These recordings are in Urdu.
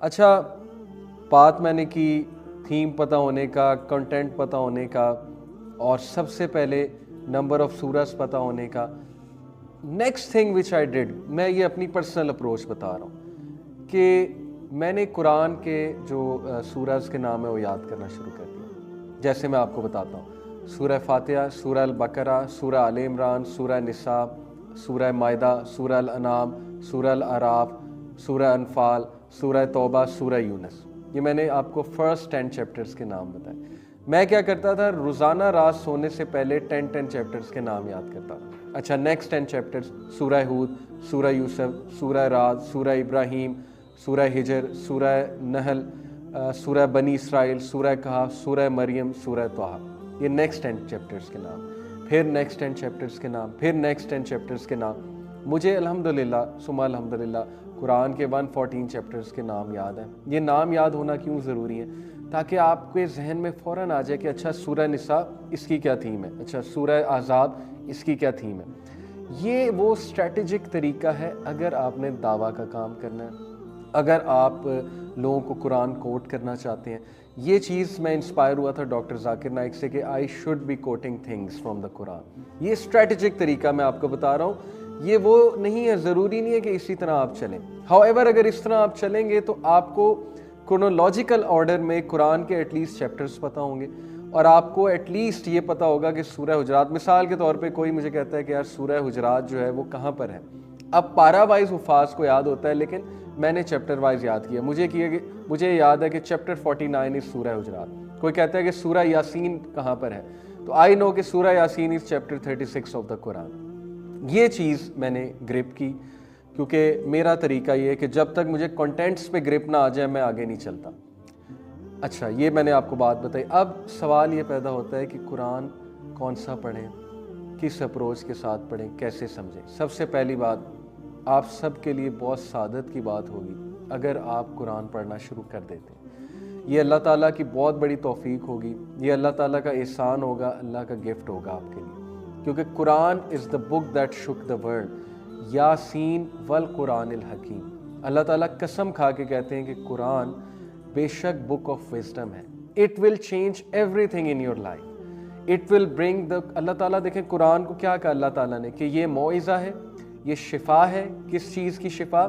اچھا، بات میں نے کی تھیم پتہ ہونے کا، کنٹینٹ پتہ ہونے کا، اور سب سے پہلے نمبر آف سورس پتہ ہونے کا. نیکسٹ تھنگ وچ آئی ڈڈ، میں یہ اپنی پرسنل اپروچ بتا رہا ہوں کہ میں نے قرآن کے جو سورز کے نام ہے وہ یاد کرنا شروع کر دیا. جیسے میں آپ کو بتاتا ہوں، سورہ فاتحہ، سورہ البقرہ، سورہ آل عمران، سورہ نساء، سورہ مائدہ، سورہ الانعام، سورہ الاعراف، سورہ انفال، سورہ توبہ، سورہ یونس. یہ میں نے آپ کو فرسٹ 10 چیپٹرز کے نام بتائے. میں کیا کرتا تھا، روزانہ رات سونے سے پہلے 10 چیپٹرز کے نام یاد کرتا تھا. اچھا، نیکسٹ 10 چیپٹرز: سورہ ہود، سورہ یوسف، سورہ رعد، سورہ ابراہیم، سورہ ہجر، سورہ نحل، سورہ بنی اسرائیل، سورہ کہف، سورہ مریم، سورہ طٰہٰ. یہ نیکسٹ 10 چیپٹرز کے نام. پھر نیکسٹ 10 چیپٹرز کے نام، پھر نیکسٹ 10 چیپٹرز کے نام. مجھے الحمدللہ ثم الحمدللہ قرآن کے 114 چیپٹرز کے نام یاد ہیں. یہ نام یاد ہونا کیوں ضروری ہے؟ تاکہ آپ کے ذہن میں فوراً آ جائے کہ اچھا سورہ نساء اس کی کیا تھیم ہے، اچھا سورہ احزاب اس کی کیا تھیم ہے. یہ وہ اسٹریٹجک طریقہ ہے اگر آپ نے دعویٰ کا کام کرنا ہے، اگر آپ لوگوں کو قرآن کوٹ کرنا چاہتے ہیں. یہ چیز میں انسپائر ہوا تھا ڈاکٹر ذاکر نائک سے کہ I should be quoting things from the Quran. یہ اسٹریٹجک طریقہ میں آپ کو بتا رہا ہوں. یہ وہ نہیں ہے، ضروری نہیں ہے کہ اسی طرح آپ چلیں. ہاؤ ایور اگر اس طرح آپ چلیں گے تو آپ کو کرونولوجیکل آرڈر میں قرآن کے ایٹ لیسٹ چیپٹرز پتہ ہوں گے، اور آپ کو ایٹ لیسٹ یہ پتہ ہوگا کہ سورہ حجرات، مثال کے طور پہ کوئی مجھے کہتا ہے کہ یار سورہ حجرات جو ہے وہ کہاں پر ہے. اب پارا وائز حفاظ کو یاد ہوتا ہے، لیکن میں نے چیپٹر وائز یاد کیا. مجھے یاد ہے کہ چیپٹر 49 از سورہ حجرات. کوئی کہتا ہے کہ سورہ یاسین کہاں پر ہے، تو آئی نو کہ Surah Yaseen is chapter 36 of the Quran. یہ چیز میں نے گرپ کی، کیونکہ میرا طریقہ یہ ہے کہ جب تک مجھے کنٹینٹس پہ گرپ نہ آ جائے میں آگے نہیں چلتا. اچھا، یہ میں نے آپ کو بات بتائی. اب سوال یہ پیدا ہوتا ہے کہ قرآن کون سا پڑھیں، کس اپروچ کے ساتھ پڑھیں، کیسے سمجھیں. سب سے پہلی بات، آپ سب کے لیے بہت سعادت کی بات ہوگی اگر آپ قرآن پڑھنا شروع کر دیتے ہیں. یہ اللہ تعالیٰ کی بہت بڑی توفیق ہوگی، یہ اللہ تعالیٰ کا احسان ہوگا، اللہ کا گفٹ ہوگا آپ کے لیے. کیونکہ قرآن از دا بک دیٹ شک دا ورلڈ، یاسین والقرآن الحکیم. اللہ تعالیٰ قسم کھا کے کہتے ہیں کہ قرآن بے شک بک آف وزڈم ہے. It will change everything in your life. It will bring the, Allah تعالیٰ دیکھیں قرآن کو کیا کہا اللہ تعالیٰ نے کہ یہ موعظہ ہے، یہ شفا ہے. کس چیز کی شفا؟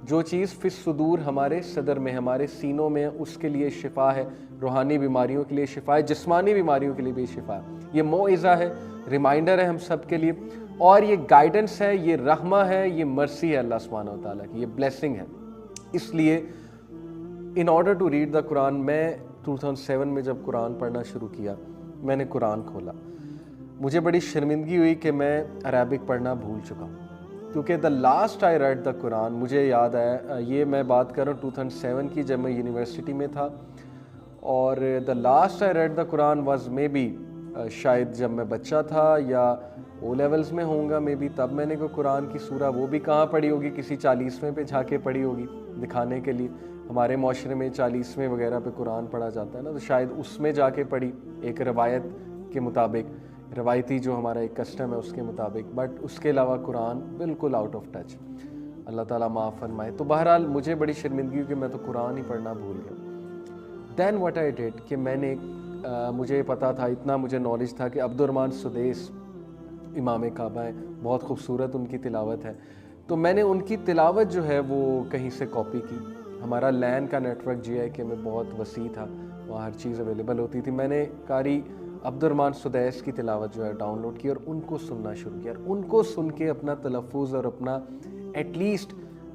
جو چیز فی الصدور، ہمارے صدر میں، ہمارے سینوں میں، اس کے لیے شفا ہے. روحانی بیماریوں کے لیے شفا ہے، جسمانی بیماریوں کے لیے بھی شفا ہے. یہ موعظہ ہے، ریمائنڈر ہے ہم سب کے لیے، اور یہ گائیڈنس ہے، یہ رحمہ ہے، یہ مرسی ہے اللہ سبحانہ و تعالیٰ کی، یہ بلیسنگ ہے. اس لیے in order to read the Quran, میں 2007 میں جب قرآن پڑھنا شروع کیا، میں نے قرآن کھولا. مجھے بڑی شرمندگی ہوئی کہ میں عربک پڑھنا بھول چکا ہوں، کیونکہ دا لاسٹ آئی ریڈ دا قرآن، مجھے یاد آیا، یہ میں بات کر رہا ہوں 2007 کی، جب میں یونیورسٹی میں تھا. اور the last I read the Quran was maybe, شاید جب میں بچہ تھا یا او لیولز میں ہوں گا مے بی، تب میں نے کوئی قرآن کی سورہ، وہ بھی کہاں پڑھی ہوگی، کسی 40ویں پہ جا کے پڑھی ہوگی دکھانے کے لیے. ہمارے معاشرے میں 40ویں وغیرہ پہ قرآن پڑھا جاتا ہے نا، تو شاید اس میں جا کے پڑھی ایک روایت کے مطابق، روایتی جو ہمارا ایک کسٹم ہے اس کے مطابق. بٹ اس کے علاوہ قرآن بالکل آؤٹ آف ٹچ. اللہ تعالیٰ معاف فرمائے. تو بہرحال مجھے بڑی شرمندگی ہوئی کہ میں تو قرآن ہی پڑھنا بھول گیا. دین واٹ آئی ڈیڈ کہ میں نے، مجھے پتا تھا، اتنا مجھے نالج تھا کہ عبد الرحمن سدیس امام کعبہ ہیں، بہت خوبصورت ان کی تلاوت ہے. تو میں نے ان کی تلاوت جو ہے وہ کہیں سے کاپی کی. ہمارا لین کا نیٹ ورک جی آئی کے میں بہت وسیع تھا، وہاں ہر چیز اویلیبل ہوتی تھی. میں نے قاری عبد الرحمن سدیس کی تلاوت جو ہے ڈاؤن لوڈ کی اور ان کو سننا شروع کیا. اور ان کو سن کے اپنا تلفظ اور اپنا ایٹ لیسٹ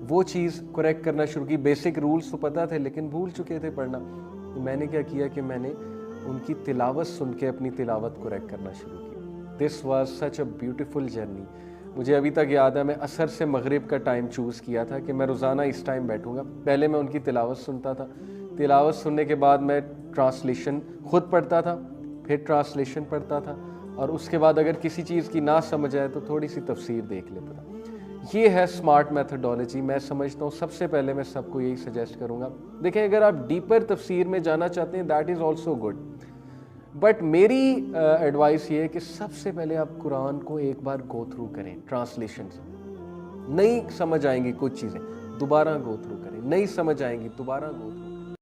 وہ چیز کریکٹ کرنا شروع کی. بیسک رولز تو پتہ تھے لیکن بھول چکے تھے پڑھنا. تو میں نے کیا کیا کہ میں نے ان کی تلاوت سن کے اپنی تلاوت کریکٹ کرنا شروع کی. This was such a beautiful journey. مجھے ابھی تک یاد ہے، میں عصر سے مغرب کا ٹائم چوز کیا تھا کہ میں روزانہ اس ٹائم بیٹھوں گا. پہلے میں ان کی تلاوت سنتا تھا، تلاوت سننے کے بعد میں ٹرانسلیشن خود پڑھتا تھا، پھر ٹرانسلیشن پڑھتا تھا، اور اس کے بعد اگر کسی چیز کی نہ سمجھ آئے تو تھوڑی سی تفسیر دیکھ لیتا تھا. یہ ہے اسمارٹ میتھڈالوجی. میں سمجھتا ہوں سب سے پہلے میں سب کو یہی سجیسٹ کروں گا. دیکھیں اگر آپ ڈیپر تفسیر میں جانا چاہتے ہیں that is also good, but میری ایڈوائس یہ ہے کہ سب سے پہلے آپ قرآن کو ایک بار گو تھرو کریں. ٹرانسلیشن سے نہیں سمجھ آئیں گی کچھ چیزیں، دوبارہ گو تھرو کریں. نہیں سمجھ آئیں گی دوبارہ گو تھرو